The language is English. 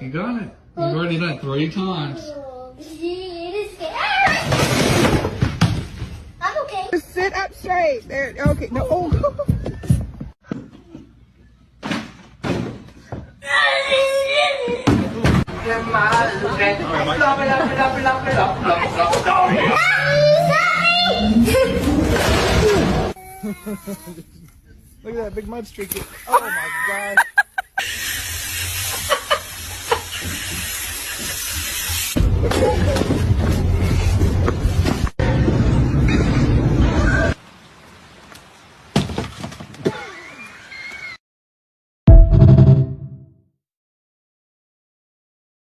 You got it. You've already done it 3 times. It is I'm okay. Just sit up straight. There. Okay. No. Oh. Look at that big mud streak. Oh my gosh.